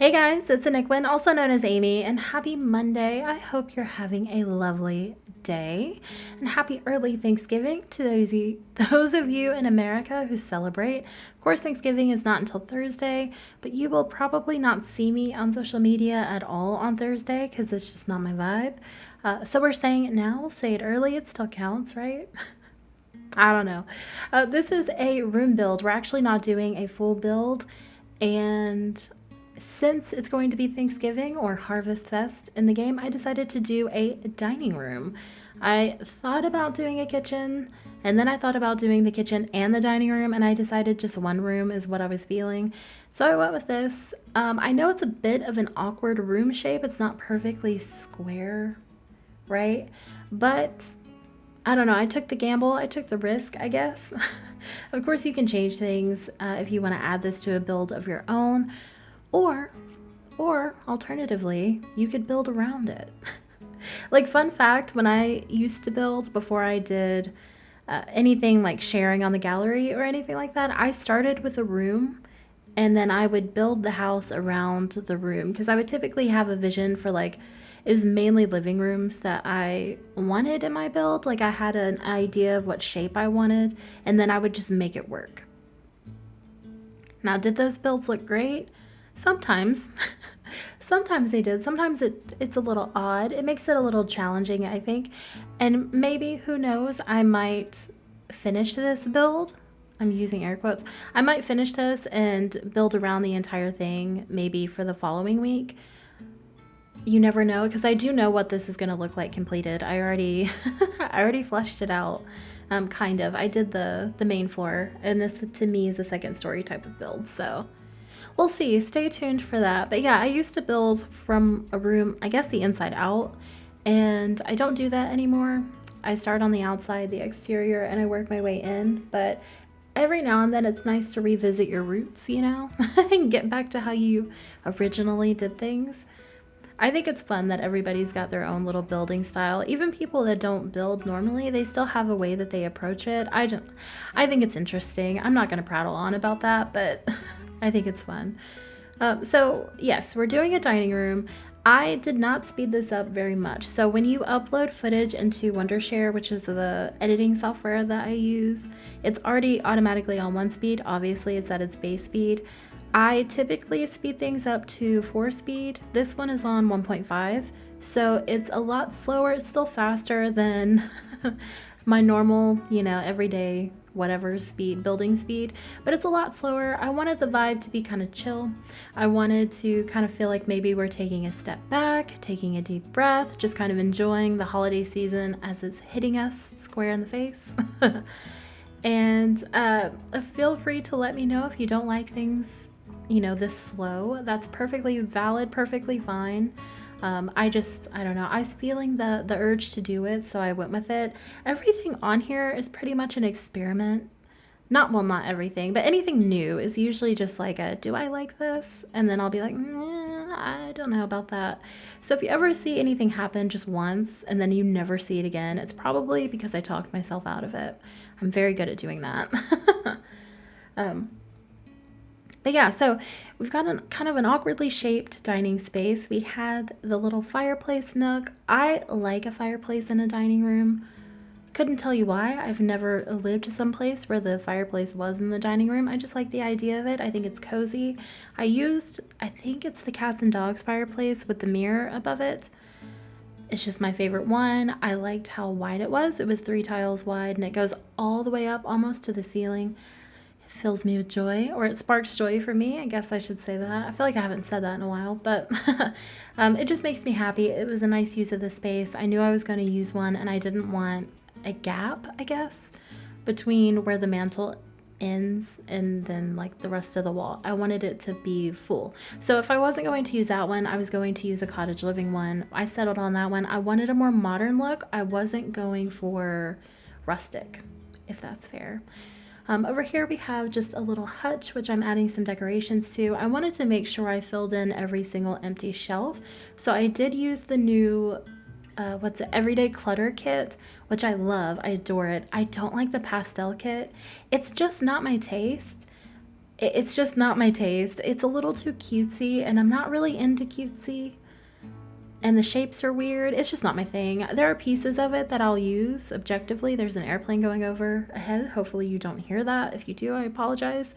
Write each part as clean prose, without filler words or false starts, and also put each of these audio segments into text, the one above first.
Hey guys, it's ANicWin, also known as Amy, and happy Monday. I hope you're having a lovely day, and happy early Thanksgiving to those of you in America who celebrate. Of course, Thanksgiving is not until Thursday, but you will probably not see me on social media at all on Thursday because it's just not my vibe. So we're saying it now, we'll say it early, it still counts, right? I don't know. This is a room build. We're actually not doing a full build, and since it's going to be Thanksgiving or HarvestFest in the game, I decided to do a dining room. I thought about doing a kitchen, and then I thought about doing the kitchen and the dining room, and I decided just one room is what I was feeling. So I went with this. I know it's a bit of an awkward room shape. It's not perfectly square, right? But I don't know. I took the gamble. I took the risk, I guess. Of course, you can change things if you want to add this to a build of your own. Or alternatively, you could build around it. Like, fun fact, when I used to build before I did anything like sharing on the gallery or anything like that, I started with a room and then I would build the house around the room because I would typically have a vision for like, it was mainly living rooms that I wanted in my build. Like, I had an idea of what shape I wanted and then I would just make it work. Now, did those builds look great? Sometimes. Sometimes they did. Sometimes it's a little odd. It makes it a little challenging, I think. And maybe, who knows, I might finish this build. I'm using air quotes. I might finish this and build around the entire thing maybe for the following week. You never know, because I do know what this is going to look like completed. I already I already fleshed it out. Kind of. I did the main floor, and this to me is a second story type of build, so we'll see. Stay tuned for that. But yeah, I used to build from a room, I guess the inside out, and I don't do that anymore. I start on the outside, the exterior, and I work my way in. But every now and then it's nice to revisit your roots, you know, and get back to how you originally did things. I think it's fun that everybody's got their own little building style. Even people that don't build normally, they still have a way that they approach it. I think it's interesting. I'm not going to prattle on about that, but I think it's fun. So yes, we're doing a dining room. I did not speed this up very much. So when you upload footage into Wondershare, which is the editing software that I use, it's already automatically on 1 speed. Obviously, it's at its base speed. I typically speed things up to 4 speed. This one is on 1.5, so it's a lot slower. It's still faster than my normal, everyday whatever speed, building speed, but it's a lot slower. I wanted the vibe to be kind of chill. I wanted to kind of feel like maybe we're taking a step back, taking a deep breath, just kind of enjoying the holiday season as it's hitting us square in the face. And feel free to let me know if you don't like things this slow. That's perfectly valid, perfectly fine. I don't know. I was feeling the urge to do it, so I went with it. Everything on here is pretty much an experiment. Not everything, but anything new is usually just like do I like this? And then I'll be like, I don't know about that. So if you ever see anything happen just once and then you never see it again, it's probably because I talked myself out of it. I'm very good at doing that. But yeah, so we've got kind of an awkwardly shaped dining space. We had the little fireplace nook. I like a fireplace in a dining room. Couldn't tell you why. I've never lived someplace where the fireplace was in the dining room. I just like the idea of it. I think it's cozy. I think it's the cats and dogs fireplace with the mirror above it. It's just my favorite one. I liked how wide it was. It was 3 tiles wide and it goes all the way up almost to the ceiling. Fills me with joy, or it sparks joy for me. I guess I should say that. I feel like I haven't said that in a while, but it just makes me happy. It was a nice use of the space. I knew I was going to use one, and I didn't want a gap, I guess, between where the mantle ends and then like the rest of the wall. I wanted it to be full. So if I wasn't going to use that one, I was going to use a cottage living one. I settled on that one. I wanted a more modern look. I wasn't going for rustic, if that's fair. Over here we have just a little hutch, which I'm adding some decorations to. I wanted to make sure I filled in every single empty shelf. So I did use the new, Everyday Clutter kit, which I love. I adore it. I don't like the pastel kit. It's just not my taste. It's just not my taste. It's a little too cutesy, and I'm not really into cutesy. And the shapes are weird. It's just not my thing. There are pieces of it that I'll use objectively. There's an airplane going over ahead. Hopefully you don't hear that. If you do, I apologize.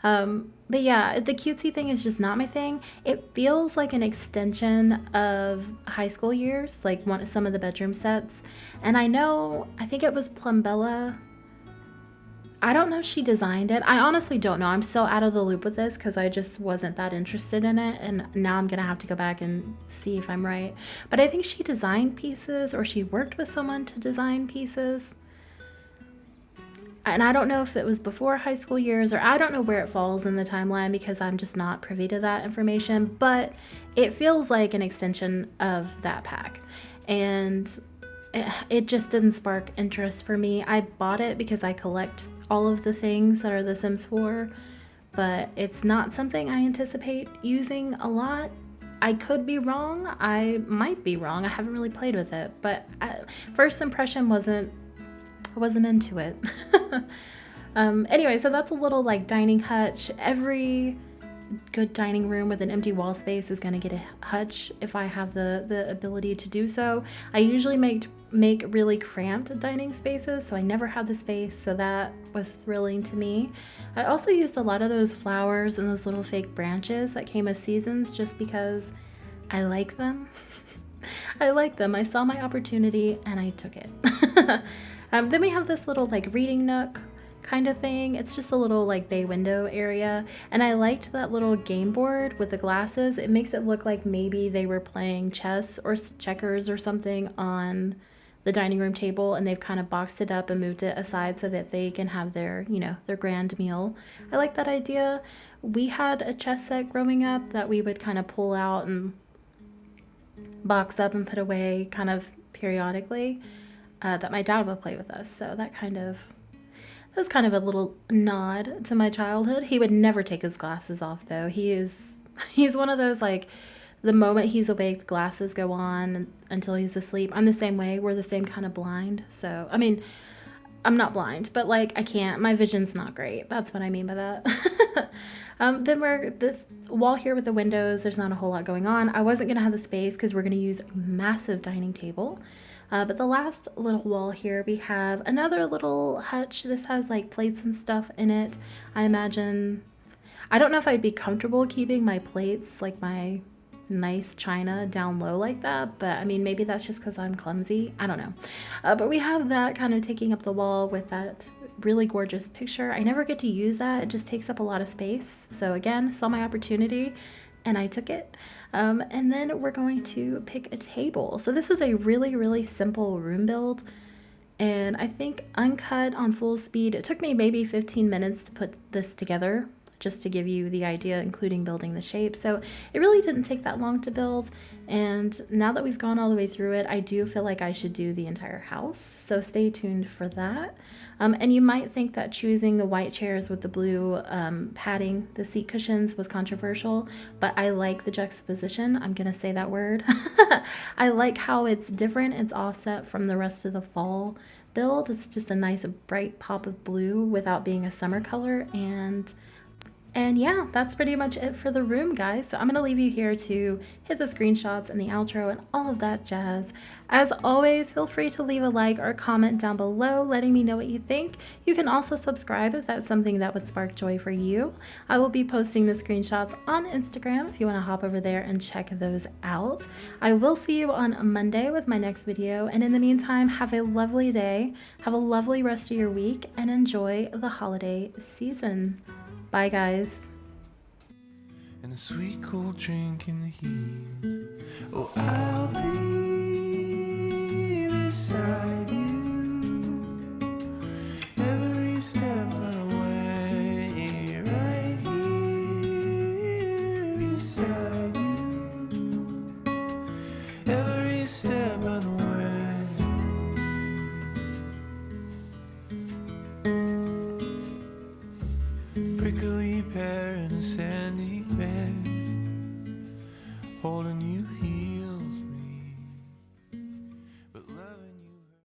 But yeah, the cutesy thing is just not my thing. It feels like an extension of high school years, like some of the bedroom sets. And I think it was Plumbella. I don't know if she designed it. I honestly don't know. I'm so out of the loop with this because I just wasn't that interested in it. And now I'm going to have to go back and see if I'm right. But I think she designed pieces, or she worked with someone to design pieces. And I don't know if it was before high school years, or I don't know where it falls in the timeline because I'm just not privy to that information. But it feels like an extension of that pack. And it just didn't spark interest for me. I bought it because I collect all of the things that are The Sims 4, but it's not something I anticipate using a lot. I could be wrong. I might be wrong. I haven't really played with it, but first impression I wasn't into it. Anyway, so that's a little like dining hutch. Every good dining room with an empty wall space is going to get a hutch if I have the ability to do so. I usually make really cramped dining spaces, so I never had the space, so that was thrilling to me. I also used a lot of those flowers and those little fake branches that came as seasons just because I like them. I like them. I saw my opportunity and I took it. Then we have this little like reading nook kind of thing. It's just a little like bay window area, and I liked that little game board with the glasses. It makes it look like maybe they were playing chess or checkers or something on the dining room table, and they've kind of boxed it up and moved it aside so that they can have their grand meal. I like that idea. We had a chess set growing up that we would kind of pull out and box up and put away kind of periodically, that my dad would play with us. So that was kind of a little nod to my childhood. He would never take his glasses off though. He's one of those, like, the moment he's awake, the glasses go on until he's asleep. I'm the same way. We're the same kind of blind. So, I mean, I'm not blind, but like my vision's not great. That's what I mean by that. Then we're this wall here with the windows. There's not a whole lot going on. I wasn't going to have the space because we're going to use a massive dining table. But the last little wall here, we have another little hutch. This has like plates and stuff in it. I don't know if I'd be comfortable keeping my plates, like my nice china, down low like that, but I mean, maybe that's just because I'm clumsy. I don't know. But we have that kind of taking up the wall with that really gorgeous picture. I never get to use that. It just takes up a lot of space. So again, saw my opportunity and I took it. And then we're going to pick a table. So this is a really, really simple room build. And I think uncut on full speed, it took me maybe 15 minutes to put this together, just to give you the idea, including building the shape. So it really didn't take that long to build. And now that we've gone all the way through it, I do feel like I should do the entire house. So stay tuned for that. And you might think that choosing the white chairs with the blue padding, the seat cushions, was controversial, but I like the juxtaposition. I'm gonna say that word. I like how it's different. It's offset from the rest of the fall build. It's just a nice bright pop of blue without being a summer color. And yeah, that's pretty much it for the room, guys. So I'm going to leave you here to hit the screenshots and the outro and all of that jazz. As always, feel free to leave a like or comment down below letting me know what you think. You can also subscribe if that's something that would spark joy for you. I will be posting the screenshots on Instagram if you want to hop over there and check those out. I will see you on Monday with my next video. And in the meantime, have a lovely day, have a lovely rest of your week, and enjoy the holiday season. Bye, guys. And a sweet cold drink in the heat. Oh, I'll be beside